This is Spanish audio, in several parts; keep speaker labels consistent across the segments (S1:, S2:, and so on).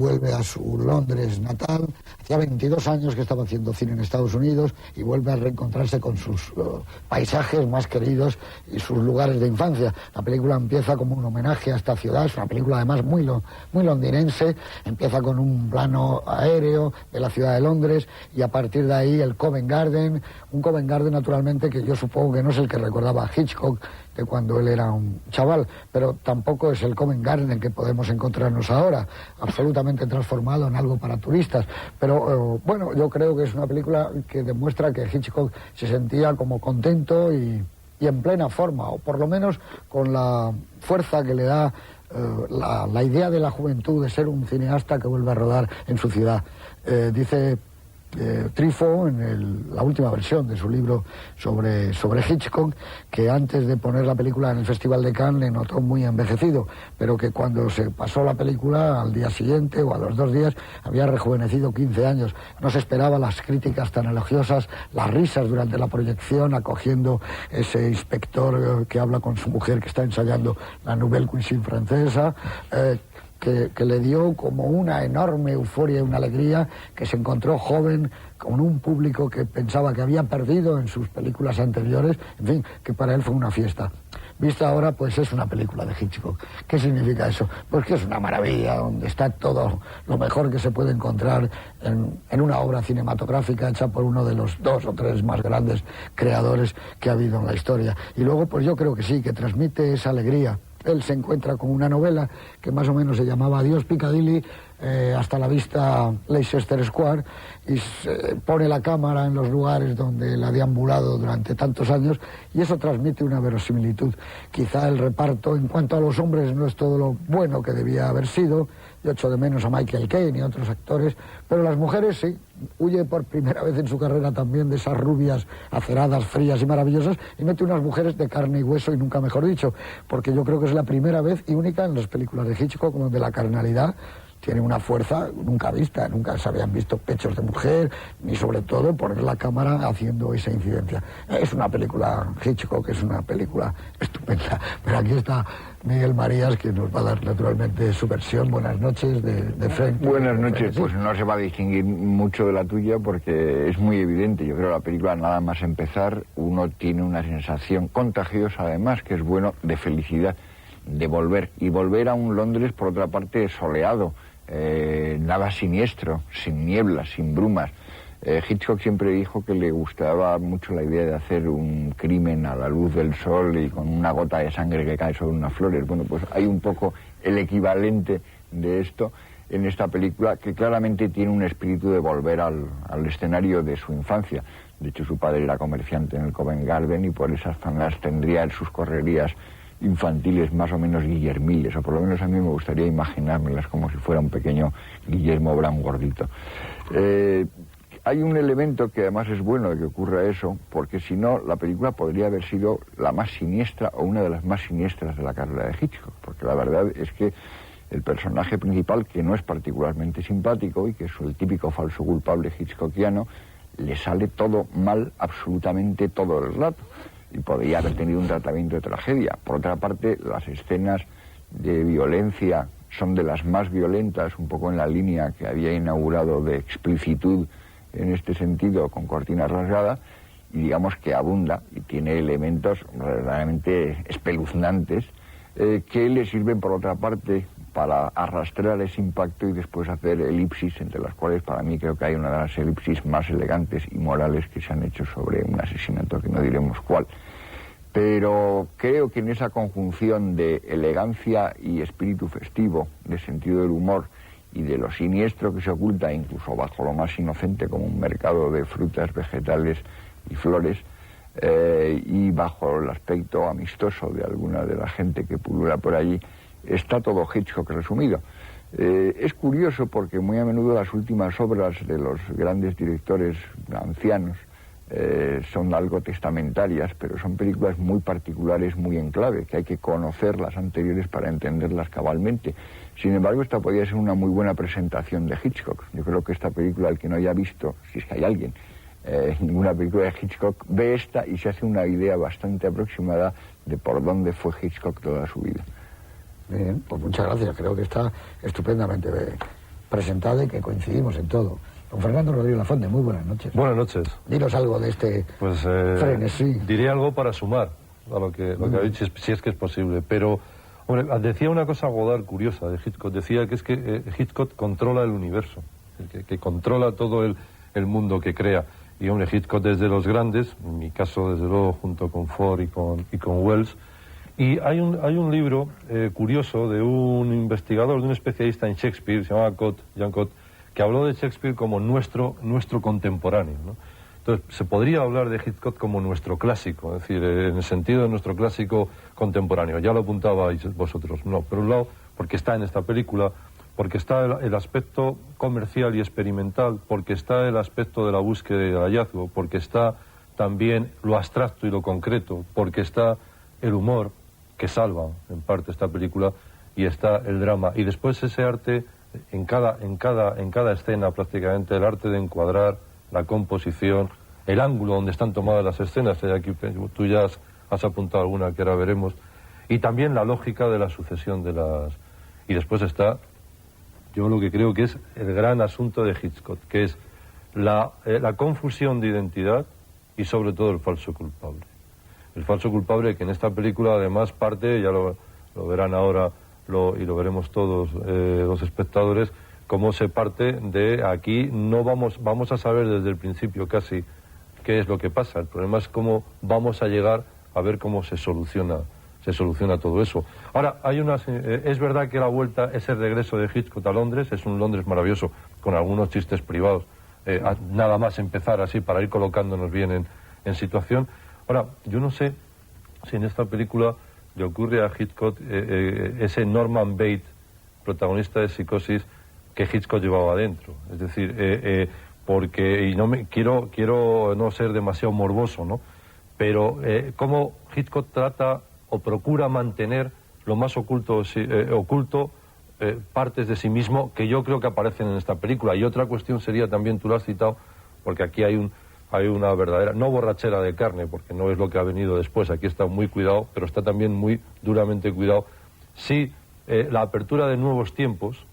S1: Vuelve a su Londres natal, hacía 22 años que estaba haciendo cine en Estados Unidos y vuelve a reencontrarse con sus paisajes más queridos y sus lugares de infancia. La película empieza como un homenaje a esta ciudad, es una película además muy londinense, empieza con un plano aéreo de la ciudad de Londres y a partir de ahí el Covent Garden, un Covent Garden naturalmente que yo supongo que no es el que recordaba a Hitchcock de cuando él era un chaval, pero tampoco es el Covent Garden en que podemos encontrarnos ahora, absolutamente transformado en algo para turistas. Pero bueno, yo creo que es una película que demuestra que Hitchcock se sentía como contento y en plena forma, o por lo menos con la fuerza que le da la idea de la juventud de ser un cineasta que vuelve a rodar en su ciudad. Dice Truffaut en la última versión de su libro sobre Hitchcock que antes de poner la película en el Festival de Cannes le notó muy envejecido, pero que cuando se pasó la película al día siguiente o a los 2 días había rejuvenecido 15 años. No se esperaba las críticas tan elogiosas, las risas durante la proyección acogiendo ese inspector que habla con su mujer que está ensayando la Nouvelle Cuisine francesa, que le dio como una enorme euforia y una alegría, que se encontró joven con un público que pensaba que había perdido en sus películas anteriores, en fin, que para él fue una fiesta. Vista ahora, pues es una película de Hitchcock. ¿Qué significa eso? Pues que es una maravilla, donde está todo lo mejor que se puede encontrar en una obra cinematográfica hecha por uno de los 2 o 3 más grandes creadores que ha habido en la historia. Y luego, pues yo creo que sí, que transmite esa alegría. Él se encuentra con una novela que más o menos se llamaba Adiós Piccadilly, hasta la vista Leicester Square, y se pone la cámara en los lugares donde la ha deambulado durante tantos años, y eso transmite una verosimilitud. Quizá el reparto en cuanto a los hombres no es todo lo bueno que debía haber sido. Yo echo de menos a Michael Caine y a otros actores, pero las mujeres sí. Huye por primera vez en su carrera también de esas rubias aceradas, frías y maravillosas, y mete unas mujeres de carne y hueso, y nunca mejor dicho, porque yo creo que es la primera vez y única en las películas de Hitchcock donde la carnalidad tiene una fuerza nunca vista, nunca se habían visto pechos de mujer, ni sobre todo poner la cámara haciendo esa incidencia. Es una película, Hitchcock es una película estupenda, pero aquí está Miguel Marías, que nos va a dar naturalmente su versión. Buenas noches, de frente.
S2: Buenas noches, pues no se va a distinguir mucho de la tuya porque es muy evidente. Yo creo que la película, nada más empezar, uno tiene una sensación contagiosa, además, que es bueno, de felicidad, de volver. Y volver a un Londres, por otra parte, soleado, nada siniestro, sin nieblas, sin brumas. Hitchcock siempre dijo que le gustaba mucho la idea de hacer un crimen a la luz del sol y con una gota de sangre que cae sobre unas flores. Bueno, pues hay un poco el equivalente de esto en esta película, que claramente tiene un espíritu de volver al escenario de su infancia. De hecho, su padre era comerciante en el Covent Garden y por esas zonas tendría en sus correrías infantiles más o menos guillermiles, o por lo menos a mí me gustaría imaginármelas como si fuera un pequeño Guillermo Brown gordito. Hay un elemento que además es bueno de que ocurra eso, porque si no, la película podría haber sido la más siniestra o una de las más siniestras de la carrera de Hitchcock, porque la verdad es que el personaje principal, que no es particularmente simpático y que es el típico falso culpable hitchcockiano, le sale todo mal absolutamente todo el rato, y podría haber tenido un tratamiento de tragedia. Por otra parte, las escenas de violencia son de las más violentas, un poco en la línea que había inaugurado de explicitud en este sentido con Cortina rasgada, y digamos que abunda y tiene elementos verdaderamente espeluznantes que le sirven, por otra parte, para arrastrar ese impacto y después hacer elipsis, entre las cuales para mí creo que hay una de las elipsis más elegantes y morales que se han hecho sobre un asesinato que no diremos cuál. Pero creo que en esa conjunción de elegancia y espíritu festivo, de sentido del humor y de lo siniestro que se oculta incluso bajo lo más inocente como un mercado de frutas, vegetales y flores, y bajo el aspecto amistoso de alguna de la gente que pulula por allí, está todo Hitchcock resumido. Es curioso porque muy a menudo las últimas obras de los grandes directores ancianos son algo testamentarias, pero son películas muy particulares, muy en clave, que hay que conocer las anteriores para entenderlas cabalmente. Sin embargo, esta podría ser una muy buena presentación de Hitchcock. Yo creo que esta película, el que no haya visto, si es que hay alguien, ninguna película de Hitchcock, ve esta y se hace una idea bastante aproximada de por dónde fue Hitchcock toda su vida.
S1: Bien, pues muchas gracias, creo que está estupendamente presentado y que coincidimos en todo. Don Fernando Rodríguez Lafonde, muy buenas noches.
S3: Buenas noches.
S1: Dinos algo de este frenesí.
S3: Diré algo para sumar a lo que ha dicho, si es que es posible. Pero, hombre, decía una cosa Godard curiosa de Hitchcock. Decía que es que Hitchcock controla el universo, que controla todo el mundo que crea. Y, hombre, Hitchcock desde los grandes, en mi caso, desde luego, junto con Ford y con Wells. Y hay un libro curioso de un investigador, de un especialista en Shakespeare, se llama Jean Cott, que habló de Shakespeare como nuestro contemporáneo, ¿no? Entonces, se podría hablar de Hitchcock como nuestro clásico, es decir, en el sentido de nuestro clásico contemporáneo. Ya lo apuntabais vosotros. No, por un lado, porque está en esta película, porque está el aspecto comercial y experimental, porque está el aspecto de la búsqueda y del hallazgo, porque está también lo abstracto y lo concreto, porque está el humor, que salva en parte esta película, y está el drama. Y después ese arte, en cada escena prácticamente, el arte de encuadrar, la composición, el ángulo donde están tomadas las escenas, aquí tú ya has apuntado alguna que ahora veremos, y también la lógica de la sucesión de las... Y después está, yo lo que creo que es el gran asunto de Hitchcock, que es la confusión de identidad y sobre todo el falso culpable. El falso culpable que en esta película además parte, ya lo verán ahora y lo veremos todos los espectadores, cómo se parte de aquí. No vamos a saber desde el principio casi qué es lo que pasa. El problema es cómo vamos a llegar a ver cómo se soluciona todo eso. Ahora, es verdad que la vuelta, ese regreso de Hitchcock a Londres, es un Londres maravilloso, con algunos chistes privados, nada más empezar así para ir colocándonos bien en situación. Ahora, yo no sé si en esta película le ocurre a Hitchcock ese Norman Bates, protagonista de Psicosis, que Hitchcock llevaba adentro. Es decir, porque, y quiero no ser demasiado morboso, ¿no? Pero cómo Hitchcock trata o procura mantener lo más oculto partes de sí mismo que yo creo que aparecen en esta película. Y otra cuestión sería también, tú lo has citado, porque aquí hay una verdadera, no borrachera de carne, porque no es lo que ha venido después, aquí está muy cuidado, pero está también muy duramente cuidado. Sí, la apertura de nuevos tiempos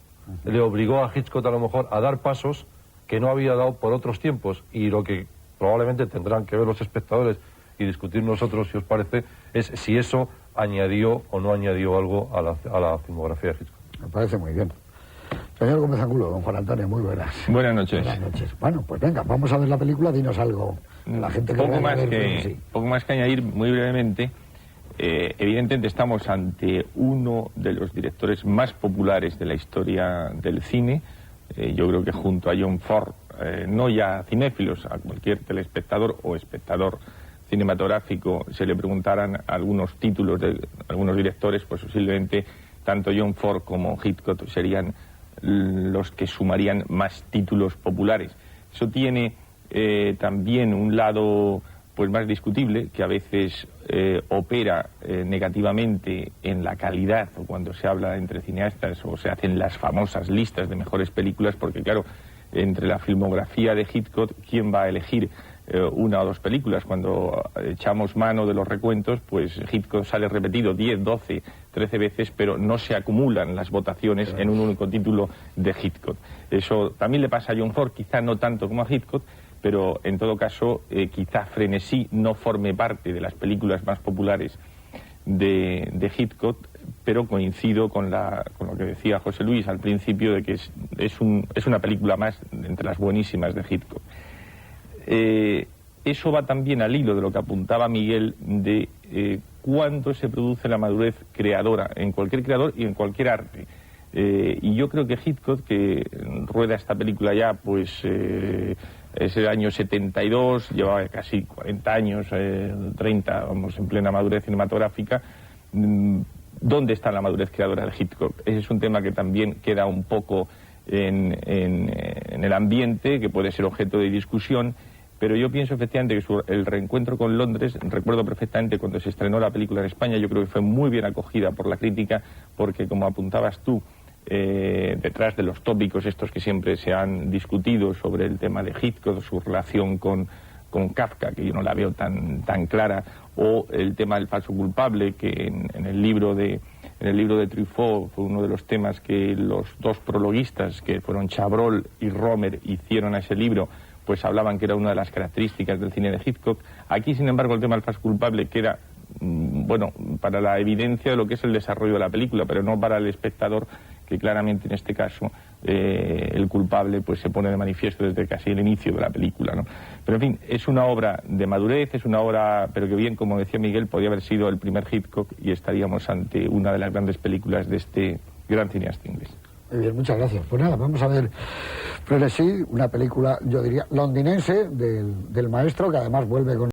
S3: le obligó a Hitchcock a lo mejor a dar pasos que no había dado por otros tiempos, y lo que probablemente tendrán que ver los espectadores y discutir nosotros, si os parece, es si eso añadió o no añadió algo a la filmografía de Hitchcock.
S1: Me parece muy bien. Señor Gómez Angulo, don Juan Antonio, muy buenas.
S4: Buenas noches.
S1: Buenas noches. Bueno, pues venga, vamos a ver la película, dinos algo. La gente que
S4: poco más que añadir, muy brevemente. Evidentemente estamos ante uno de los directores más populares de la historia del cine. Yo creo que junto a John Ford, no ya a cinéfilos, a cualquier telespectador o espectador cinematográfico, se le preguntaran algunos títulos de algunos directores, pues posiblemente tanto John Ford como Hitchcock serían los que sumarían más títulos populares. Eso tiene también un lado pues más discutible, que a veces opera negativamente en la calidad, o cuando se habla entre cineastas o se hacen las famosas listas de mejores películas, porque claro, entre la filmografía de Hitchcock, ¿quién va a elegir una o dos películas? Cuando echamos mano de los recuentos, pues Hitchcock sale repetido 10, 12, 13 veces, pero no se acumulan las votaciones en un único título de Hitchcock. Eso también le pasa a John Ford, quizá no tanto como a Hitchcock, pero en todo caso quizá Frenesí no forme parte de las películas más populares de Hitchcock, pero coincido con lo que decía José Luis al principio, de que es una película más entre las buenísimas de Hitchcock. Eso va también al hilo de lo que apuntaba Miguel de cuándo se produce la madurez creadora en cualquier creador y en cualquier arte. Y yo creo que Hitchcock, que rueda esta película ya, pues es el año 72, llevaba casi 40 años, 30, vamos, en plena madurez cinematográfica. ¿Dónde está la madurez creadora de Hitchcock? Ese es un tema que también queda un poco en el ambiente, que puede ser objeto de discusión. Pero yo pienso efectivamente que el reencuentro con Londres, recuerdo perfectamente cuando se estrenó la película en España, yo creo que fue muy bien acogida por la crítica, porque como apuntabas tú, detrás de los tópicos estos que siempre se han discutido sobre el tema de Hitchcock, su relación con Kafka, que yo no la veo tan clara, o el tema del falso culpable, que en el libro de en el libro de Truffaut fue uno de los temas que los dos prologuistas, que fueron Chabrol y Romer, hicieron a ese libro, pues hablaban que era una de las características del cine de Hitchcock. Aquí, sin embargo, el tema del faz culpable queda, bueno, para la evidencia de lo que es el desarrollo de la película, pero no para el espectador, que claramente en este caso el culpable pues se pone de manifiesto desde casi el inicio de la película, ¿no? Pero en fin, es una obra de madurez, es una obra, pero que bien, como decía Miguel, podía haber sido el primer Hitchcock y estaríamos ante una de las grandes películas de este gran cineasta inglés.
S1: Muy bien, muchas gracias. Pues nada, vamos a ver Frenesí, una película, yo diría, londinense del maestro, que además vuelve con